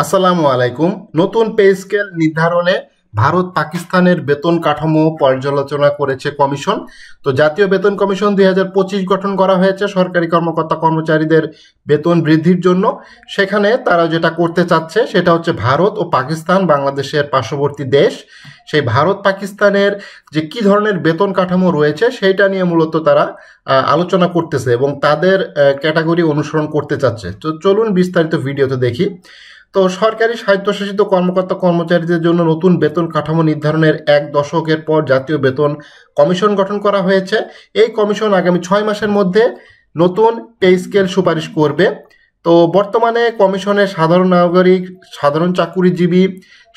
আসসালামু আলাইকুম। নতুন পে স্কেল নির্ধারণে ভারত পাকিস্তানের বেতন কাঠামো পর্যালোচনা করেছে কমিশন। তো জাতীয় বেতন কমিশন 2025 গঠন করা হয়েছে সরকারি কর্মকর্তা কর্মচারীদের বেতন বৃদ্ধির জন্য। সেখানে তারা যেটা করতে চাচ্ছে সেটা হচ্ছে ভারত ও পাকিস্তান বাংলাদেশের পার্শ্ববর্তী দেশ, সেই ভারত পাকিস্তানের যে কি ধরনের বেতন কাঠামো রয়েছে সেইটা নিয়ে মূলত তারা আলোচনা করতেছে এবং তাদের ক্যাটাগরি অনুসরণ করতে চাচ্ছে। তো চলুন বিস্তারিত ভিডিওতে দেখি। তো সরকারি স্বায়ত্তশাসিত কর্মকর্তা কর্মচারীদের জন্য নতুন বেতন কাঠামো নির্ধারণের 1 দশকের পর জাতীয় বেতন কমিশন গঠন করা হয়েছে। এই কমিশন আগামী 6 মাসের মধ্যে নতুন পে স্কেল সুপারিশ করবে। তো বর্তমানে কমিশনের সাধারণ নাগরিক, সাধারণ চাকুরিজীবী,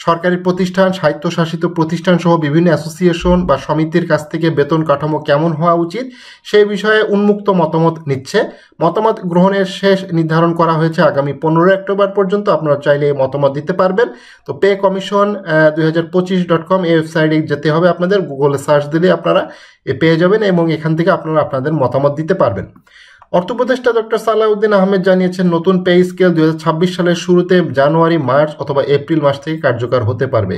সরকারি প্রতিষ্ঠান, স্বায়ত্তশাসিত প্রতিষ্ঠান সহ বিভিন্ন অ্যাসোসিয়েশন বা সমিতির কাছ থেকে বেতন কাঠামো কেমন হওয়া উচিত সেই বিষয়ে উন্মুক্ত মতামত নিচ্ছে। মতামত গ্রহণের শেষ নির্ধারণ করা হয়েছে আগামী 15 অক্টোবর পর্যন্ত। আপনারা চাইলে এই মতামত দিতে পারবেন। তো পে কমিশন 2025.com এই ওয়েবসাইটে যেতে হবে, আপনাদের গুগলে সার্চ দিলে আপনারা পেয়ে যাবেন এবং এখান থেকে আপনারা আপনাদের মতামত দিতে পারবেন। অর্থ উপদেষ্টা ডক্টর সালাউদ্দিন আহমেদ জানিয়েছেন, নতুন পে স্কেল 2026 সালের শুরুতে জানুয়ারি, মার্চ অথবা এপ্রিল মাস থেকে কার্যকর হতে পারবে।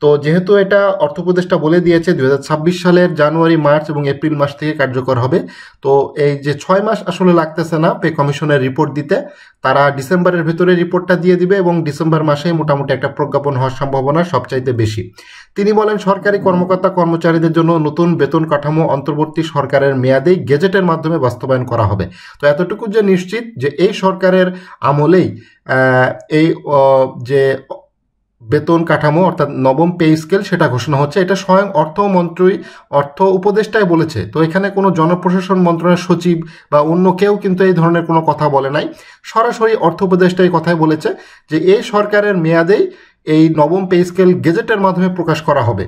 তো যেহেতু এটা অর্থ উপদেষ্টা বলে দিয়েছে 2026 সালের জানুয়ারি, মার্চ এবং এপ্রিল মাস থেকে কার্যকর হবে, তো এই যে 6 মাস আসলে লাগতেছে না পে কমিশনের রিপোর্ট দিতে। তারা ডিসেম্বরের ভেতরে রিপোর্টটা দিয়ে দিবে এবং ডিসেম্বর মাসে মোটামুটি একটা প্রজ্ঞাপন হওয়ার সম্ভাবনা সবচাইতে বেশি। তিনি বলেন, সরকারি কর্মকর্তা কর্মচারীদের জন্য নতুন বেতন কাঠামো অন্তর্বর্তী সরকারের মেয়াদেই গেজেটের মাধ্যমে বাস্তবায়ন করা হবে। তো এতটুকু যে নিশ্চিত যে এই সরকারের আমলেই এই যে বেতন কাঠামো অর্থাৎ নবম পে স্কেল সেটা ঘোষণা হচ্ছে। এটা স্বয়ং অর্থমন্ত্রী, অর্থ উপদেষ্টাই বলেছে। তো এখানে কোনো জনপ্রশাসন মন্ত্রণালয়ের সচিব বা অন্য কেউ কিন্তু এই ধরনের কোনো কথা বলে নাই। সরাসরি অর্থ উপদেষ্টাই কথাই বলেছে যে এই সরকারের মেয়াদেই এই নবম পে স্কেল গেজেটের মাধ্যমে প্রকাশ করা হবে।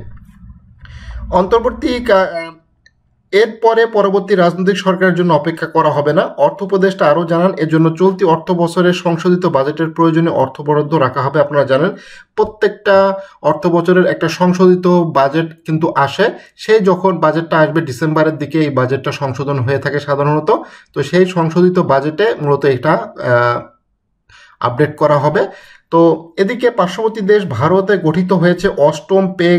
এরপরে পরবর্তী রাজনৈতিক সরকারের জন্য অপেক্ষা করা হবে না। অর্থ উপদেষ্টা আরও জানান, এজন্য চলতি অর্থ বছরের সংশোধিত বাজেটের প্রয়োজনে অর্থ বরাদ্দ রাখা হবে। আপনারা জানেন প্রত্যেকটা অর্থ বছরের একটা সংশোধিত বাজেট কিন্তু আসে। সেই যখন বাজেটটা আসবে ডিসেম্বরের দিকে এই বাজেটটা সংশোধন হয়ে থাকে সাধারণত। তো সেই সংশোধিত বাজেটে মূলত এটা আপডেট করা হবে। তো এদিকে পার্শ্ববর্তী দেশ ভারতে গঠিত হয়েছে 8ম পে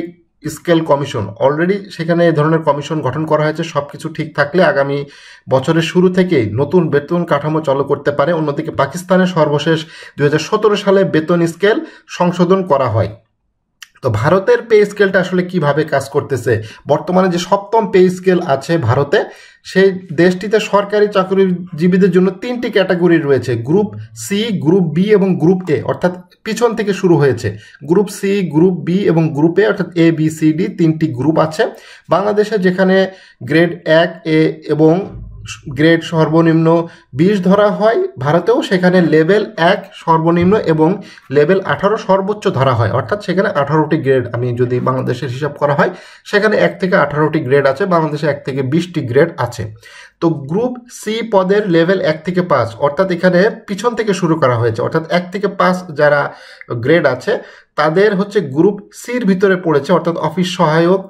স্কেল কমিশন। অলরেডি সেখানে এই ধরনের কমিশন গঠন করা হয়েছে। সবকিছু ঠিক থাকলে আগামী বছরের শুরু থেকেই নতুন বেতন কাঠামো চালু করতে পারে। অন্যদিকে পাকিস্তানের সর্বশেষ 2017 সালে বেতন স্কেল সংশোধন করা হয়। তো ভারতের পে স্কেলটা আসলে কিভাবে কাজ করতেছে, বর্তমানে যে 7ম পে স্কেল আছে ভারতে, সেই দেশটিতে সরকারি চাকরিজীবীদের জন্য 3টি ক্যাটাগরি রয়েছে, গ্রুপ সি, গ্রুপ বি এবং গ্রুপ এ, অর্থাৎ পিছন থেকে শুরু হয়েছে। গ্রুপ সি, গ্রুপ বি এবং গ্রুপ এ, অর্থাৎ এ বি সি ডি 3টি গ্রুপ আছে বাংলাদেশে, যেখানে গ্রেড 1 এ এবং গ্রেড সর্বনিম্ন 20 ধরা হয়। ভারতেও সেখানে লেভেল 1 সর্বনিম্ন এবং লেভেল 18 সর্বোচ্চ ধরা হয়, অর্থাৎ সেখানে 18টি গ্রেড। আমি যদি বাংলাদেশের হিসাব করা হয় সেখানে 1 থেকে 18টি গ্রেড আছে, বাংলাদেশে 1 থেকে 20টি গ্রেড আছে। তো গ্রুপ সি পদের লেভেল 1 থেকে 5, অর্থাৎ এখানে পিছন থেকে শুরু করা হয়েছে, অর্থাৎ 1 থেকে 5 যারা গ্রেড আছে তাদের হচ্ছে গ্রুপ সির ভিতরে পড়েছে, অর্থাৎ অফিস সহায়ক,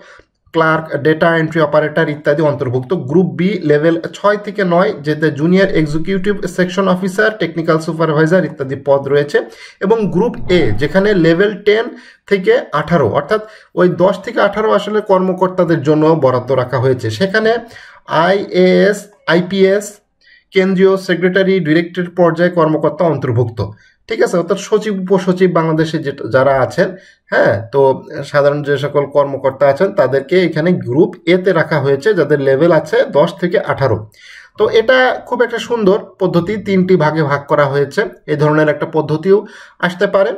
ক্লার্ক, ডেটা এন্ট্রি অপারেটর ইত্যাদি অন্তর্ভুক্ত। গ্রুপ বি লেভেল 6 থেকে 9, যেতে junior executive section officer, technical supervisor ইত্যাদি পদ রয়েছে। এবং গ্রুপ এ যেখানে লেভেল 10 থেকে 18, অর্থাৎ ওই 10 থেকে 18 আসলে কর্মকর্তাদের জন্য বরাদ্দ রাখা হয়েছে। সেখানে IAS, IPS, কেন্দ্রীয় সেক্রেটারি, ডিরেক্টর পর্যায়ে কর্মকর্তা অন্তর্ভুক্ত। ঠিক আছে, অর্থাৎ সচিব, উপসচিব বাংলাদেশে যারা আছেন, হ্যাঁ, তো সাধারণ যে সকল কর্মকর্তা আছেন তাদেরকে এখানে গ্রুপ এতে রাখা হয়েছে, যাদের লেভেল আছে 10 থেকে 18। তো এটা খুব একটা সুন্দর পদ্ধতি, 3টি ভাগে ভাগ করা হয়েছে। এই ধরনের একটা পদ্ধতিও আসতে পারে।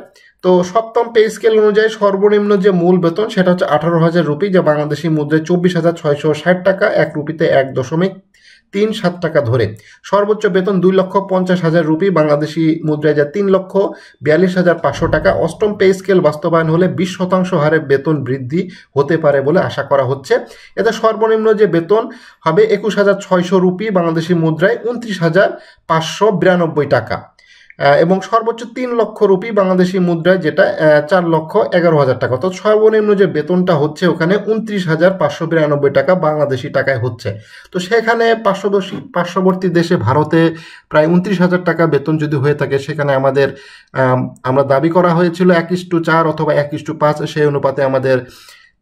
তো 7ম পে স্কেল অনুযায়ী সর্বনিম্ন যে মূল বেতন সেটা হচ্ছে 18,000 রুপি, যা বাংলাদেশি মুদ্রায় 24,660 টাকা, 1 রুপিতে 1.37 টাকা ধরে। সর্বোচ্চ বেতন 2,50,000 রুপি, বাংলাদেশি মুদ্রায় যা 3,42,500 টাকা। 8ম পে স্কেল বাস্তবায়ন হলে 20% হারে বেতন বৃদ্ধি হতে পারে বলে আশা করা হচ্ছে। এতে সর্বনিম্ন যে বেতন হবে 21,600 রুপি, বাংলাদেশি মুদ্রায় 29,592 টাকা। এবং সর্বোচ্চ 3 লক্ষ রুপি বাংলাদেশি মুদ্রায়, যেটা 4,11,000 টাকা। তো সর্বনিম্ন যে বেতনটা হচ্ছে ওখানে 29,592 টাকা বাংলাদেশি টাকায় হচ্ছে। তো সেখানে পার্শ্ববর্তী দেশে ভারতে প্রায় 29,000 টাকা বেতন যদি হয়ে থাকে, সেখানে আমরা দাবি করা হয়েছিল 1:4 অথবা 1:5, সেই অনুপাতে আমাদের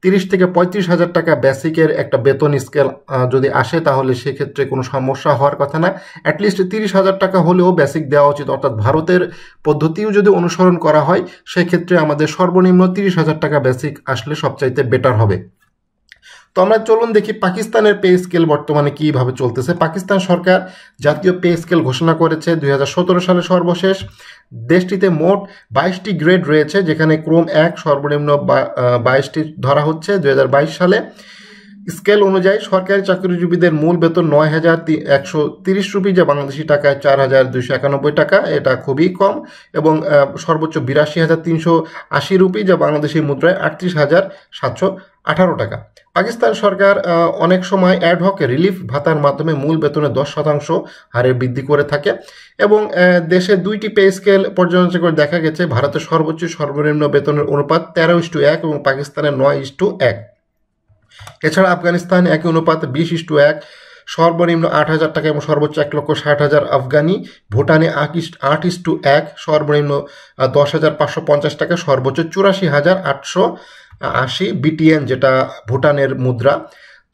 30 থেকে 35,000 টাকা বেসিকের একটা বেতন স্কেল যদি আসে, তাহলে সেক্ষেত্রে কোনো সমস্যা হওয়ার কথা না। অ্যাটলিস্ট 30,000 টাকা হলেও বেসিক দেওয়া উচিত, অর্থাৎ ভারতের পদ্ধতিও যদি অনুসরণ করা হয়, সেক্ষেত্রে আমাদের সর্বনিম্ন 30,000 টাকা বেসিক আসলে সবচাইতে বেটার হবে। তো আমরা চলুন দেখি পাকিস্তানের পে স্কেল বর্তমানে কিভাবে চলতেছে। পাকিস্তান সরকার জাতীয় পে স্কেল ঘোষণা করেছে 2017 সালে সর্বশেষ। দেশটিতে মোট 22টি গ্রেড রয়েছে, যেখানে ক্রম 1 সর্বনিম্ন 22টি ধরা হচ্ছে 2022 সালে। স্কেল অনুযায়ী সরকারি চাকরিজীবীদের মূল বেতন 9,130 রুপি, যা বাংলাদেশি টাকায় 4,291 টাকা, এটা খুবই কম। এবং সর্বোচ্চ 82,380 রুপি, যা বাংলাদেশি মুদ্রায় 38,718 টাকা। পাকিস্তান সরকার অনেক সময় অ্যাডহক রিলিফ ভাতার মাধ্যমে মূল বেতনে 10% হারে বৃদ্ধি করে থাকে। এবং দেশে 2টি পে স্কেল পর্যালোচনা করে দেখা গেছে ভারতের সর্বোচ্চ সর্বনিম্ন বেতনের অনুপাত 13:1 এবং পাকিস্তানের 9:1। এছাড়া আফগানিস্তান একই অনুপাত 20:1, সর্বনিম্ন 8,000 টাকা এবং সর্বোচ্চ 1,60,000 আফগানি। ভুটানে 8:1, সর্বনিম্ন 10,550 টাকা, সর্বোচ্চ 84,880 বিটিএন, যেটা ভুটানের মুদ্রা।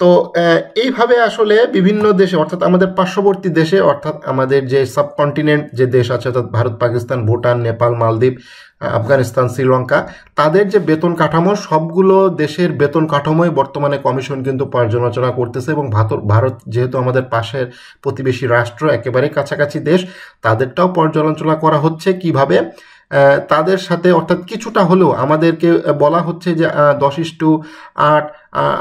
তো এইভাবে আসলে বিভিন্ন দেশে, অর্থাৎ আমাদের পার্শ্ববর্তী দেশে, অর্থাৎ আমাদের যে সাবকন্টিনেন্ট যে দেশ আছে, অর্থাৎ ভারত, পাকিস্তান, ভুটান, নেপাল, মালদ্বীপ, আফগানিস্তান, শ্রীলঙ্কা, তাদের যে বেতন কাঠামো, সবগুলো দেশের বেতন কাঠামোই বর্তমানে কমিশন কিন্তু পর্যালোচনা করতেছে। এবং ভারত যেহেতু আমাদের পাশের প্রতিবেশী রাষ্ট্র, একেবারে কাছাকাছি দেশ, তাদেরটাও পর্যালোচনা করা হচ্ছে কিভাবে তাদের সাথে, অর্থাৎ কিছুটা হলেও আমাদেরকে বলা হচ্ছে যে 10:8,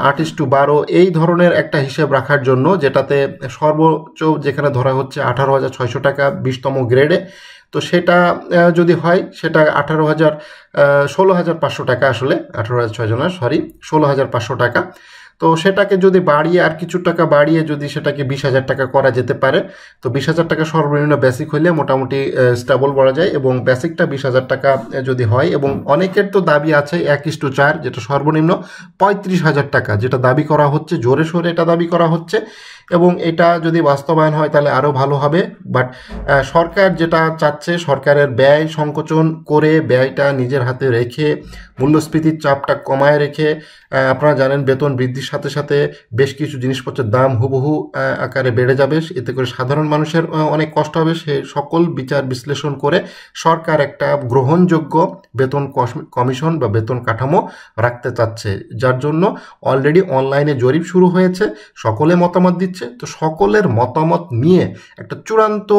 8:12 এই ধরনের একটা হিসেব রাখার জন্য, যেটাতে সর্বোচ্চ যেখানে ধরা হচ্ছে 18,600 টাকা 20তম গ্রেডে। তো সেটা যদি হয়, সেটা 16,500 টাকা, আসলে 18,600 না, সরি, 16,500 টাকা। তো সেটাকে যদি বাড়িয়ে আর কিছু টাকা বাড়িয়ে যদি সেটাকে 20,000 টাকা করা যেতে পারে, তো 20,000 টাকা সর্বনিম্ন বেসিক হইলে মোটামুটি স্টেবল বলা যায়। এবং বেসিকটা 20,000 টাকা যদি হয়, এবং অনেকের তো দাবি আছে 1:4, যেটা সর্বনিম্ন 35,000 টাকা, যেটা দাবি করা হচ্ছে, জোরে সোরে এটা দাবি করা হচ্ছে। এবং এটা যদি বাস্তবায়ন হয় তাহলে আরও ভালো হবে। বাট সরকার যেটা চাচ্ছে, সরকারের ব্যয় সংকোচন করে, ব্যয়টা নিজের হাতে রেখে, মূল্যস্ফীতির চাপটা কমায় রেখে, আপনারা জানেন বেতন বৃদ্ধির সাথে সাথে বেশ কিছু জিনিসপত্রের দাম হুবহু আকারে বেড়ে যাবে, এতে করে সাধারণ মানুষের অনেক কষ্ট হবে। সে সকল বিচার বিশ্লেষণ করে সরকার একটা গ্রহণযোগ্য বেতন কমিশন বা বেতন কাঠামো রাখতে চাচ্ছে, যার জন্য অলরেডি অনলাইনে জরিপ শুরু হয়েছে, সকলে মতামত দিচ্ছে। তো সকলের মতামত নিয়ে একটা চূড়ান্ত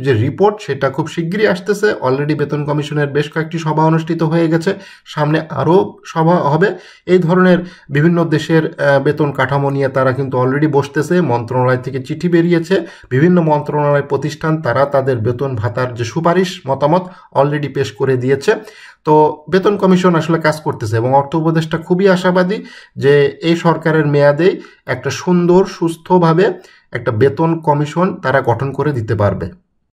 যে রিপোর্ট, সেটা খুব শিগগিরই আসতেছে। অলরেডি বেতন কমিশনের বেশ কয়েকটি সভা অনুষ্ঠিত হয়ে গেছে, সামনে আরও সভা হবে। এই ধরনের বিভিন্ন দেশের বেতন কাঠামো নিয়ে তারা কিন্তু অলরেডি বসতেছে। মন্ত্রণালয় থেকে চিঠি বেরিয়েছে, বিভিন্ন মন্ত্রণালয় প্রতিষ্ঠান তারা তাদের বেতন ভাতার যে সুপারিশ মতামত অলরেডি পেশ করে দিয়েছে। তো বেতন কমিশন আসলে কাজ করতেছে, এবং অর্থ উপদেষ্টা খুবই আশাবাদী যে এই সরকারের মেয়াদেই একটা সুন্দর সুস্থভাবে একটা বেতন কমিশন তারা গঠন করে দিতে পারবে।